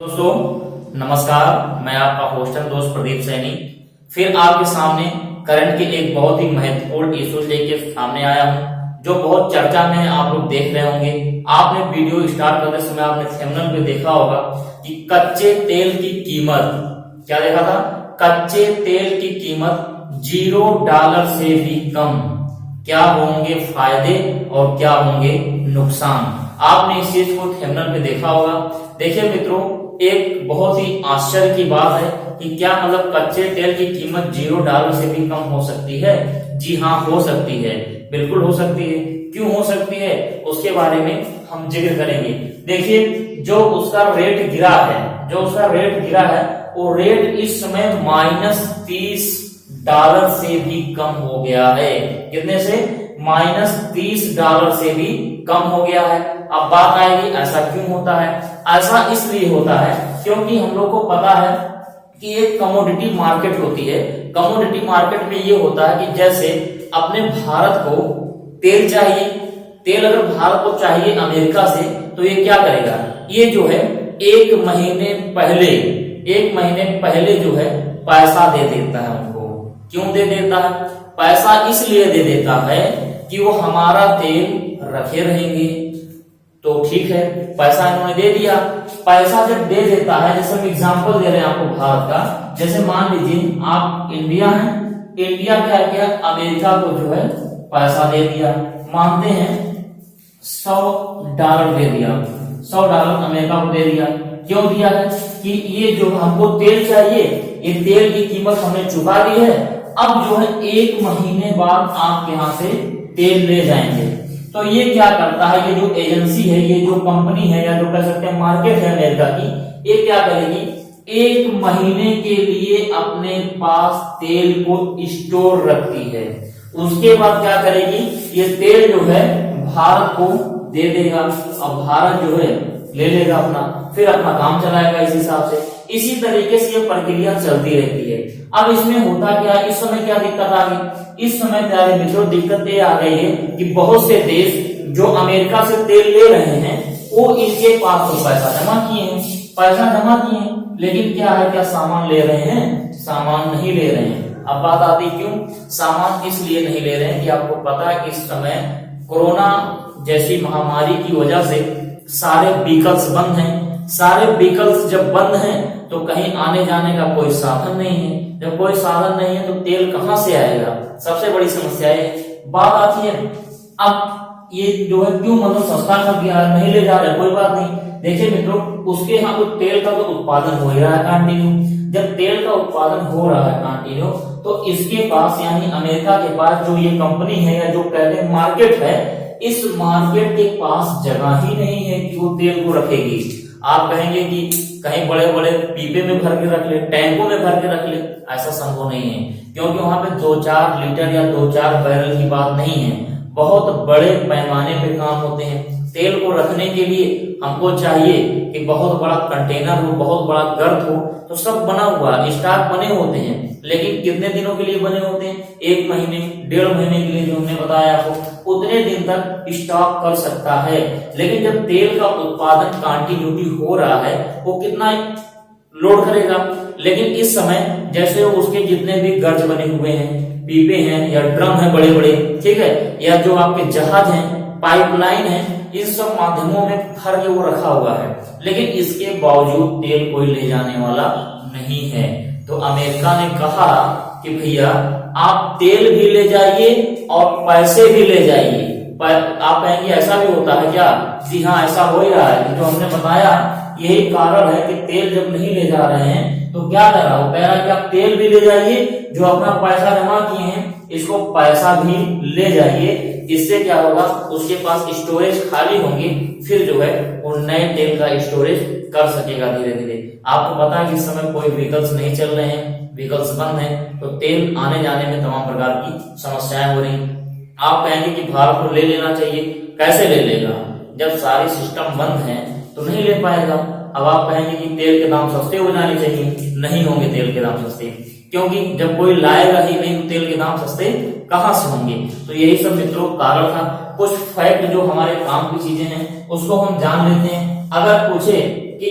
दोस्तों नमस्कार। मैं आपका होस्टल दोस्त प्रदीप सैनी फिर आपके सामने करंट के एक बहुत ही महत्वपूर्ण इशू लेके सामने आया हूं, जो बहुत चर्चा में है। आप लोग देख रहे होंगे, आपने वीडियो स्टार्ट करते समय आपने थंबनेल पे देखा होगा कि कच्चे तेल की कीमत, क्या देखा था, कच्चे तेल की कीमत $0 से भी कम। क्या होंगे फायदे और क्या होंगे नुकसान, आपने इस चीज को थंबनेल पे देखा होगा। देखिए मित्रों, एक बहुत ही आश्चर्य की बात है कि क्या मतलब कच्चे तेल की कीमत $0 से भी कम हो सकती है। जी हाँ, हो सकती है, बिल्कुल हो सकती है। क्यों हो सकती है उसके बारे में हम जिक्र करेंगे। देखिए, जो उसका रेट गिरा है, वो रेट इस समय -$30 से भी कम हो गया है। कितने से? -$30 से भी कम हो गया है। अब बात आएगी ऐसा क्यों होता है। ऐसा इसलिए होता है क्योंकि हम लोग को पता है कि एक कमोडिटी मार्केट होती है। कमोडिटी मार्केट में ये होता है कि जैसे अपने भारत को तेल चाहिए, तेल अगर भारत को चाहिए अमेरिका से, तो ये क्या करेगा, ये जो है एक महीने पहले जो है पैसा दे देता है उनको। क्यों दे देता है? पैसा इसलिए दे देता है कि वो हमारा तेल रखे रहेंगे। तो ठीक है, पैसा इन्होंने दे दिया। पैसा जब दे देता है, जैसे हम एग्जांपल दे रहे हैं आपको भारत का, जैसे मान लीजिए आप इंडिया हैं, इंडिया क्या किया, अमेरिका को जो है पैसा दे दिया, मानते हैं $100 दे दिया, $100 अमेरिका को दे दिया। क्यों दिया है? कि ये जो हमको तेल चाहिए, ये तेल की कीमत हमने चुका दी है, अब जो है एक महीने बाद आपके यहां से तेल ले जाएंगे। तो ये क्या करता है, ये जो एजेंसी है, ये जो कंपनी है, या जो कह सकते हैं मार्केट है अमेरिका की, ये क्या करेगी, एक महीने के लिए अपने पास तेल को स्टोर रखती है। उसके बाद क्या करेगी, ये तेल जो है भारत को दे देगा, और भारत जो है ले लेगा अपना, फिर अपना काम चलाएगा इस हिसाब से। इसी तरीके से ये प्रक्रिया चलती रहती है। अब इसमें होता क्या है, इस समय क्या दिक्कत आ गई, इस समय प्यारे मित्रों दिक्कत ये आ गई है कि बहुत से देश जो अमेरिका से तेल ले रहे हैं, वो इनके पास तो पैसा जमा किए हैं, लेकिन क्या है, क्या सामान ले रहे हैं? सामान नहीं ले रहे हैं। अब बात आती क्यों, सामान इसलिए नहीं ले रहे हैं कि आपको पता है कि इस समय कोरोना जैसी महामारी की वजह से सारे व्हीकल्स बंद हैं। सारे व्हीकल्स जब बंद हैं तो कहीं आने जाने का कोई साधन नहीं है। जब कोई साधन नहीं है तो तेल कहां से आएगा, सबसे बड़ी समस्या है। बात आती है अब ये जो है क्यों मतलब सस्ता कर दिया, नहीं ले जा रहे, कोई बात नहीं। देखिए मित्रों, उसके यहाँ तो तेल का तो उत्पादन हो ही रहा है कंटिन्यू। जब तेल का उत्पादन हो रहा है कंटिन्यू, तो इसके पास यानी अमेरिका के पास जो ये कंपनी है या जो पहले मार्केट है, इस मार्केट के पास जगह ही नहीं है कि वो तेल को रखेगी। आप कहेंगे कि कहीं बड़े बड़े पीपे में भर के रख ले, टैंकों में भर के रख ले, ऐसा संभव नहीं है, क्योंकि वहां पे 2-4 लीटर या 2-4 बैरल की बात नहीं है। बहुत बड़े पैमाने पे काम होते हैं। तेल को रखने के लिए हमको चाहिए कि बहुत बड़ा कंटेनर हो, बहुत बड़ा गर्त हो, तो सब बना हुआ स्टॉक बने होते हैं। लेकिन कितने दिनों के लिए बने होते हैं? 1 महीने, 1.5 महीने के लिए, जो हमने बताया आपको, उतने दिन तक स्टॉक कर सकता है। लेकिन जब तेल का उत्पादन कंटिन्यूटी हो रहा है, वो कितना लोड करेगा। लेकिन इस समय जैसे उसके जितने भी गर्ज बने हुए हैं, पीपे हैं या ड्रम है बड़े बड़े, ठीक है, या जो आपके जहाज हैं, पाइपलाइन है, इन सब माध्यमों में भर के वो रखा हुआ है। लेकिन इसके बावजूद तेल कोई ले जाने वाला नहीं है। तो अमेरिका ने कहा कि भैया आप तेल भी ले जाइए और पैसे भी ले जाइए। आप कहेंगे ऐसा भी होता है क्या? जी हाँ, ऐसा हो ही रहा है। जो हमने बताया यही कारण है कि तेल जब नहीं ले जा रहे हैं तो क्या कर रहा हो, कह रहा है कि आप तेल भी ले जाइए, जो अपना पैसा जमा किए हैं इसको पैसा भी ले जाइए। इससे क्या होगा, उसके पास स्टोरेज खाली होंगी, फिर जो है वो नए तेल का स्टोरेज कर सकेगा धीरे धीरे। आपको पता है कि इस समय कोई व्हीकल्स नहीं चल रहे हैं, व्हीकल्स बंद हैं, तो तेल आने जाने में तमाम प्रकार की समस्याएं हो रही। आप कहेंगे कि भारत को ले लेना चाहिए, कैसे ले लेगा, जब सारे सिस्टम बंद हैं तो नहीं ले पाएगा। अब आप कहेंगे कि तेल के दाम सस्ते हो जाने चाहिए, नहीं होंगे तेल के दाम सस्ते, क्योंकि जब कोई लाएगा ही नहीं तो तेल के दाम सस्ते कहां से होंगे। तो यही सब मित्रों कारण था। कुछ फैक्ट जो हमारे काम की चीजें हैं उसको हम जान लेते हैं। अगर पूछे कि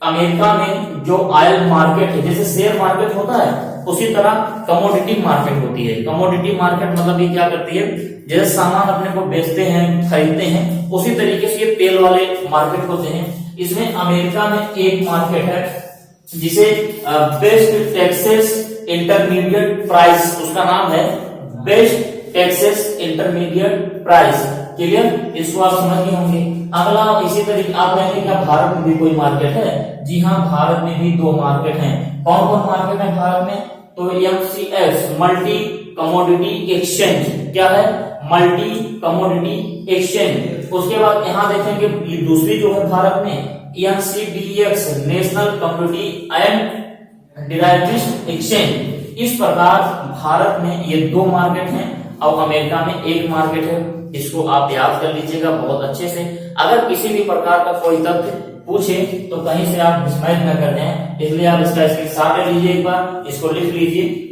अमेरिका में जो ऑयल मार्केट है, जैसे शेयर मार्केट होता है उसी तरह कमोडिटी मार्केट होती है। कमोडिटी मार्केट मतलब ये क्या करती है, जैसे सामान अपने को बेचते हैं खरीदते हैं, उसी तरीके से ये तेल वाले मार्केट होते हैं। इसमें अमेरिका में एक मार्केट है जिसे बेस्ट टेक्सास इंटरमीडिएट प्राइस, उसका नाम है best Texas intermediate price. Clear, इसको आप समझ गए होंगे। अगला इसी तरीके आप कहेंगे क्या भारत में भी कोई मार्केट है? जी हाँ, भारत में भी 2 मार्केट हैं। कौन कौन मार्केट है भारत में? तो MCX मल्टी कमोडिटी एक्सचेंज, क्या है? Multi commodity exchange. उसके बाद यहाँ देखेंगे दूसरी जो है भारत में NCDEX national commodity and derivatives exchange. इस प्रकार भारत में ये 2 मार्केट हैं और अमेरिका में 1 मार्केट है। इसको आप याद कर लीजिएगा बहुत अच्छे से। अगर किसी भी प्रकार का कोई तथ्य पूछे तो कहीं से आप विस्मय न कर दें, इसलिए आप इसका स्क्रीनशॉट ले लीजिए, एक बार इसको लिख लीजिए।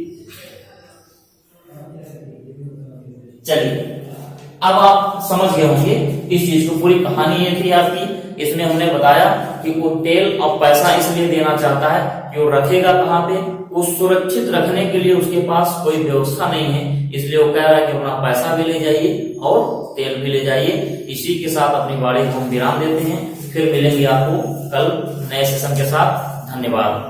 चलिए, अब आप समझ गए होंगे इस चीज को। पूरी कहानी ये थी आपकी। इसमें हमने बताया कि वो तेल और पैसा इसलिए देना चाहता है कि वो रखेगा कहाँ पे, उस सुरक्षित रखने के लिए उसके पास कोई व्यवस्था नहीं है, इसलिए वो कह रहा है कि अपना पैसा भी ले जाइए और तेल भी ले जाइए। इसी के साथ अपनी वाणी को हम विराम देते हैं, फिर मिलेंगे आपको कल नए सेशन के साथ। धन्यवाद।